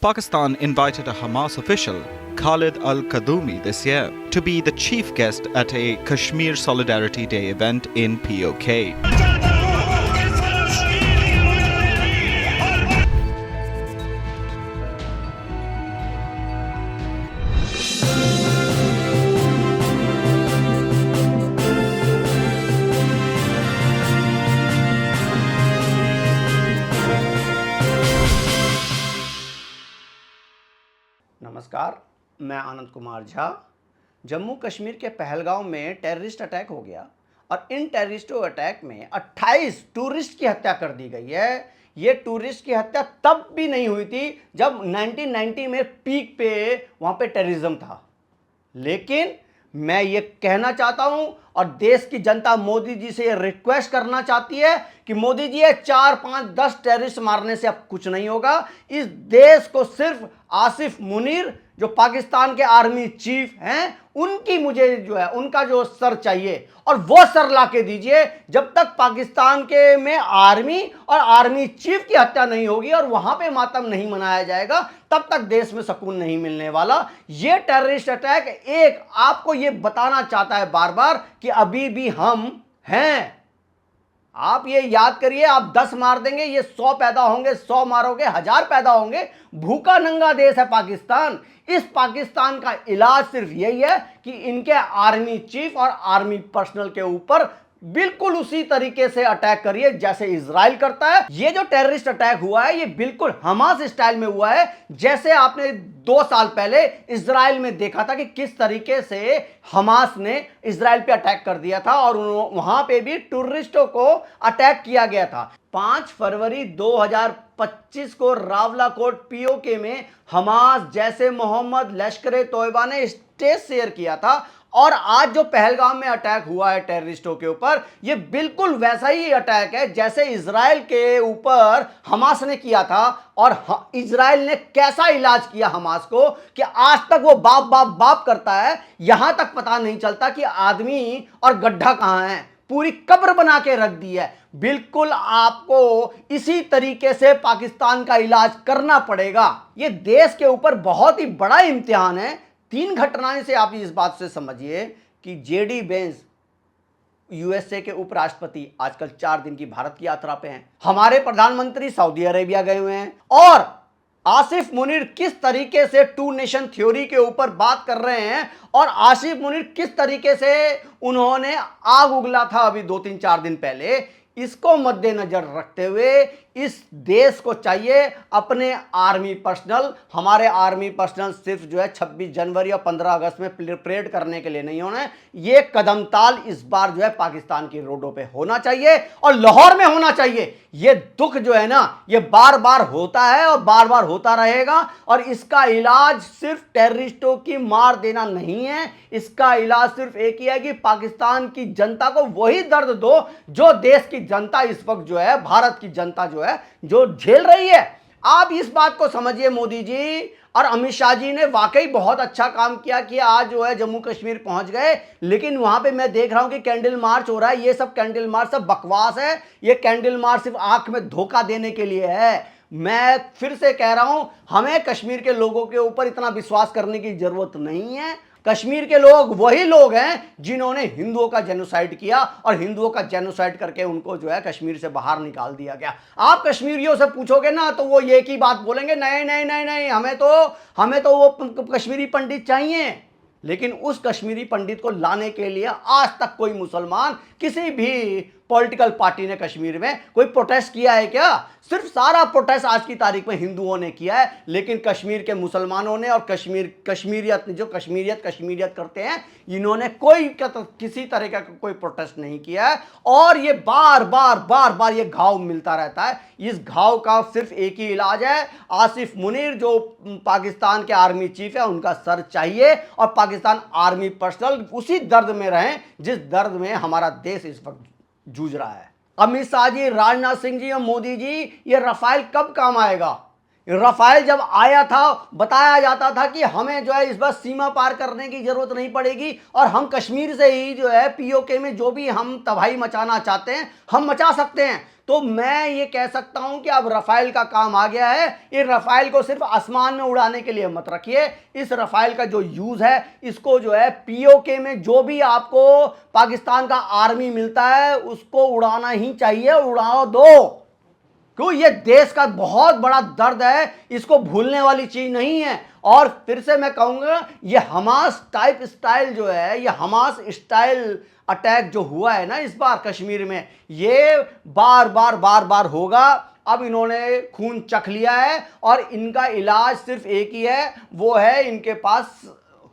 Pakistan invited a Hamas official, Khalid al-Kadhimi, this year to be the chief guest at a Kashmir Solidarity Day event in POK. नमस्कार, मैं आनंद कुमार झा। जम्मू कश्मीर के पहलगांव में terrorist attack हो गया और इन टेररिस्टों attack में 28 tourist की हत्या कर दी गई है। ये टूरिस्ट की हत्या तब भी नहीं हुई थी जब 1990 में पीक पे वहाँ पे टेररिज्म था। लेकिन मैं ये कहना चाहता हूं और देश की जनता मोदी जी से ये रिक्वेस्ट करना चाहती है कि मोदी जी, ये 4, 5, 10 टेररिस्ट मारने से अब कुछ नहीं होगा। इस देश को सिर्फ आसिफ मुनीर, जो पाकिस्तान के आर्मी चीफ हैं, उनकी मुझे जो है उनका जो सर चाहिए और वो सर ला के दीजिए। जब तक पाकिस्तान के में आर्मी और आर्मी चीफ की हत्या नहीं होगी और वहां पे मातम नहीं मनाया जाएगा, तब तक देश में सुकून नहीं मिलने वाला। ये टेररिस्ट अटैक एक आपको ये बताना चाहता है बार बार कि अभी भी हम हैं। आप ये याद करिए, आप 10 मार देंगे, ये 100 पैदा होंगे, 100 मारोगे 1000 पैदा होंगे। भूखा नंगा देश है पाकिस्तान। इस पाकिस्तान का इलाज सिर्फ यही है कि इनके आर्मी चीफ और आर्मी पर्सनल के ऊपर बिल्कुल उसी तरीके से अटैक करिए जैसे इजराइल करता है। ये जो टेररिस्ट अटैक हुआ है, ये बिल्कुल हमास स्टाइल में हुआ है, जैसे आपने 2 साल पहले इजराइल में देखा था कि किस तरीके से हमास ने इजराइल पे अटैक कर दिया था और वहां पे भी टूरिस्टों को अटैक किया गया था। 5 फरवरी 2025 को रावलाकोट पीओके में हमास जैसे मोहम्मद लश्कर तोयबा ने स्टेज शेयर किया था और आज जो पहलगाम में अटैक हुआ है टेररिस्टों के ऊपर, ये बिल्कुल वैसा ही अटैक है जैसे इजराइल के ऊपर हमास ने किया था। और इजराइल ने कैसा इलाज किया हमास को कि आज तक वो बाप बाप बाप करता है, यहां तक पता नहीं चलता कि आदमी और गड्ढा कहां है। पूरी कब्र बना के रख दी है। बिल्कुल आपको इसी तरीके से पाकिस्तान का इलाज करना पड़ेगा। ये देश के ऊपर बहुत ही बड़ा इम्तिहान है। 3 घटनाएं से आप इस बात से समझिए कि जेडी वेंस, यूएसए के उपराष्ट्रपति, आजकल 4 दिन की भारत की यात्रा पे हैं। हमारे प्रधानमंत्री सऊदी अरेबिया गए हुए हैं और आसिफ मुनीर किस तरीके से 2 नेशन थ्योरी के ऊपर बात कर रहे हैं और आसिफ मुनीर किस तरीके से उन्होंने आग उगला था अभी 2-3-4 दिन पहले। इसको मद्देनजर रखते हुए इस देश को चाहिए अपने आर्मी पर्सनल। हमारे आर्मी पर्सनल सिर्फ जो है 26 जनवरी और 15 अगस्त में परेड करने के लिए नहीं होना। ये कदम ताल इस बार जो है पाकिस्तान की रोडों पे होना चाहिए और लाहौर में होना चाहिए। ये दुख जो है ना, ये बार बार होता है और बार बार होता रहेगा और इसका इलाज सिर्फ टेररिस्टों की मार देना नहीं है। इसका इलाज सिर्फ एक ही है कि पाकिस्तान की जनता को वही दर्द दो जो देश की जनता इस वक्त जो है, भारत की जनता जो है, जो झेल रही है। आप इस बात को समझिए, मोदी जी और अमित शाह जी ने वाकई बहुत अच्छा काम किया कि आज जो है जम्मू कश्मीर पहुंच गए। लेकिन वहां पे मैं देख रहा हूं कि कैंडल मार्च हो रहा है। ये सब कैंडल मार्च सब बकवास है। ये कैंडल मार्च सिर्फ आंख में धोखा देने के लिए है। मैं फिर से कह रहा हूं, हमें कश्मीर के लोगों के ऊपर इतना विश्वास करने की जरूरत नहीं है। कश्मीर के लोग वही लोग हैं जिन्होंने हिंदुओं का जेनोसाइड किया और हिंदुओं का जेनोसाइड करके उनको जो है कश्मीर से बाहर निकाल दिया गया। आप कश्मीरियों से पूछोगे ना तो वो एक ही बात बोलेंगे, नहीं नहीं नहीं नहीं, हमें तो वो कश्मीरी पंडित चाहिए। लेकिन उस कश्मीरी पंडित को लाने के लिए आज तक कोई मुसलमान, किसी भी पॉलिटिकल पार्टी ने कश्मीर में कोई प्रोटेस्ट किया है क्या? सिर्फ सारा प्रोटेस्ट आज की तारीख में हिंदुओं ने किया है। लेकिन कश्मीर के मुसलमानों ने और कश्मीरियत करते हैं, इन्होंने कोई किसी तरह का कोई प्रोटेस्ट नहीं किया है। और ये बार बार ये घाव मिलता रहता है। इस घाव का सिर्फ एक ही इलाज है, आसिफ मुनीर जो पाकिस्तान के आर्मी चीफ है, उनका सर चाहिए और पाकिस्तान आर्मी पर्सनल उसी दर्द में रहें जिस दर्द में हमारा देश इस वक्त जूझ रहा है। अमित शाह जी, राजनाथ सिंह जी और मोदी जी, ये रफाल कब काम आएगा? रफाल जब आया था बताया जाता था कि हमें जो है इस बार सीमा पार करने की जरूरत नहीं पड़ेगी और हम कश्मीर से ही जो है पीओके में जो भी हम तबाही मचाना चाहते हैं हम मचा सकते हैं। तो मैं ये कह सकता हूं कि अब रफाइल का काम आ गया है। ये रफाइल को सिर्फ आसमान में उड़ाने के लिए मत रखिए। इस रफाइल का जो यूज है, इसको जो है पीओके में जो भी आपको पाकिस्तान का आर्मी मिलता है उसको उड़ाना ही चाहिए, उड़ाओ दो। क्यों? ये देश का बहुत बड़ा दर्द है, इसको भूलने वाली चीज नहीं है। और फिर से मैं कहूंगा, ये हमास टाइप स्टाइल जो है, ये हमास स्टाइल अटैक जो हुआ है ना इस बार कश्मीर में, ये बार बार होगा। अब इन्होंने खून चख लिया है और इनका इलाज सिर्फ एक ही है, वो है इनके पास,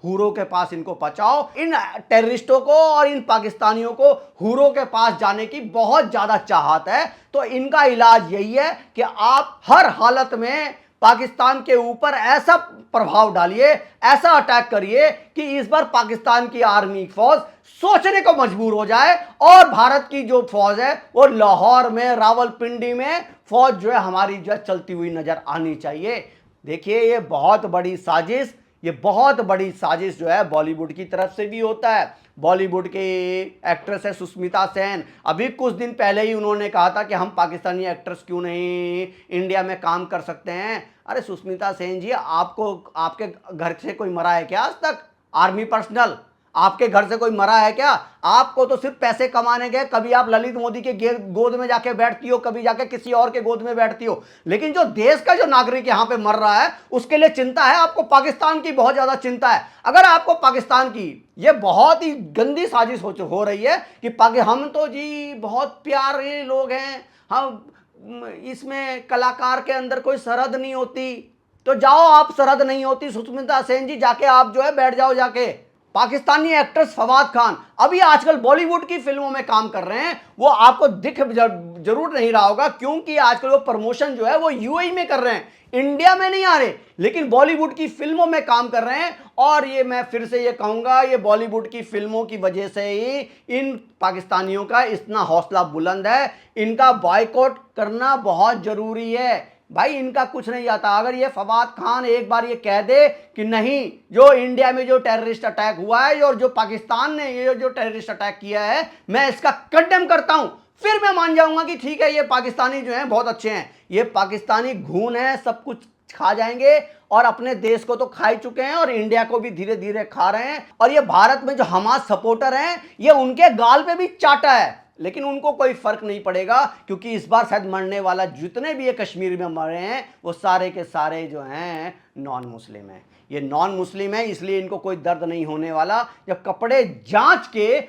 हुरों के पास इनको पहुंचाओ। इन टेररिस्टों को और इन पाकिस्तानियों को हुरों के पास जाने की बहुत ज्यादा चाहत है। तो इनका इलाज यही है कि आप हर हालत में पाकिस्तान के ऊपर ऐसा प्रभाव डालिए, ऐसा अटैक करिए कि इस बार पाकिस्तान की आर्मी फौज सोचने को मजबूर हो जाए और भारत की जो फौज है वो लाहौर में, रावलपिंडी में फौज जो है हमारी जो है चलती हुई नजर आनी चाहिए। देखिए, ये बहुत बड़ी साजिश, ये बहुत बड़ी साजिश जो है बॉलीवुड की तरफ से भी होता है। बॉलीवुड के एक्ट्रेस है सुष्मिता सेन, अभी कुछ दिन पहले ही उन्होंने कहा था कि हम पाकिस्तानी एक्ट्रेस क्यों नहीं इंडिया में काम कर सकते हैं। अरे सुष्मिता सेन जी, आपको आपके घर से कोई मरा है क्या आज तक? आर्मी पर्सनल आपके घर से कोई मरा है क्या? आपको तो सिर्फ पैसे कमाने गए, कभी आप ललित मोदी के गोद में जाके बैठती हो, कभी जाके किसी और के गोद में बैठती हो, लेकिन जो देश का जो नागरिक यहां पे मर रहा है उसके लिए चिंता है आपको। पाकिस्तान की बहुत ज्यादा चिंता है। अगर आपको पाकिस्तान की ये बहुत ही गंदी साजिश हो रही है कि हम तो जी बहुत प्यारे लोग हैं, हम इसमें कलाकार के अंदर कोई सरहद नहीं होती, तो जाओ, आप सरहद नहीं होती सुष्मिता सेन जी, जाके आप जो है बैठ जाओ जाके। पाकिस्तानी एक्ट्रेस फवाद खान अभी आजकल बॉलीवुड की फिल्मों में काम कर रहे हैं, वो आपको दिख जरूर नहीं रहा होगा क्योंकि आजकल वो प्रमोशन जो है वो यूएई में कर रहे हैं, इंडिया में नहीं आ रहे, लेकिन बॉलीवुड की फिल्मों में काम कर रहे हैं। और ये मैं फिर से ये कहूंगा, ये बॉलीवुड की फिल्मों की वजह से ही इन पाकिस्तानियों का इतना हौसला बुलंद है। इनका बॉयकॉट करना बहुत जरूरी है भाई, इनका कुछ नहीं आता। अगर ये फवाद खान एक बार ये कह दे कि नहीं, जो इंडिया में जो टेररिस्ट अटैक हुआ है और जो पाकिस्तान ने ये जो टेररिस्ट अटैक किया है मैं इसका कंडेम करता हूं, फिर मैं मान जाऊंगा कि ठीक है, ये पाकिस्तानी जो हैं बहुत अच्छे हैं। ये पाकिस्तानी घून है, सब कुछ खा जाएंगे और अपने देश को तो खा ही चुके हैं और इंडिया को भी धीरे धीरे खा रहे हैं। और ये भारत में जो हमास सपोर्टर हैं, ये उनके गाल पे भी चाटा है, लेकिन उनको कोई फर्क नहीं पड़ेगा क्योंकि इस बार शायद मरने वाला जितने भी ये कश्मीर में मरे हैं वो सारे के सारे जो हैं नॉन मुस्लिम हैं। ये नॉन मुस्लिम है, इसलिए इनको कोई दर्द नहीं होने वाला। जब कपड़े जांच के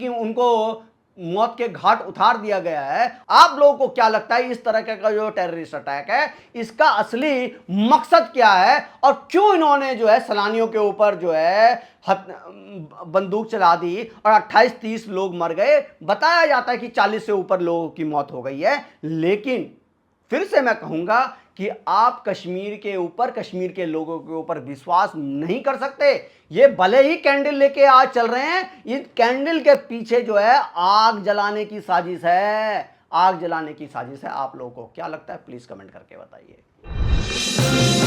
उनको मौत के घाट उतार दिया गया है। आप लोगों को क्या लगता है इस तरह का जो टेररिस्ट अटैक है इसका असली मकसद क्या है और क्यों इन्होंने जो है सैलानियों के ऊपर जो है बंदूक चला दी और 28-30 लोग मर गए। बताया जाता है कि 40 से ऊपर लोगों की मौत हो गई है, लेकिन फिर से मैं कहूंगा कि आप कश्मीर के ऊपर, कश्मीर के लोगों के ऊपर विश्वास नहीं कर सकते। ये भले ही कैंडल लेके आज चल रहे हैं, इस कैंडल के पीछे जो है आग जलाने की साजिश है, आग जलाने की साजिश है। आप लोगों को क्या लगता है प्लीज कमेंट करके बताइए।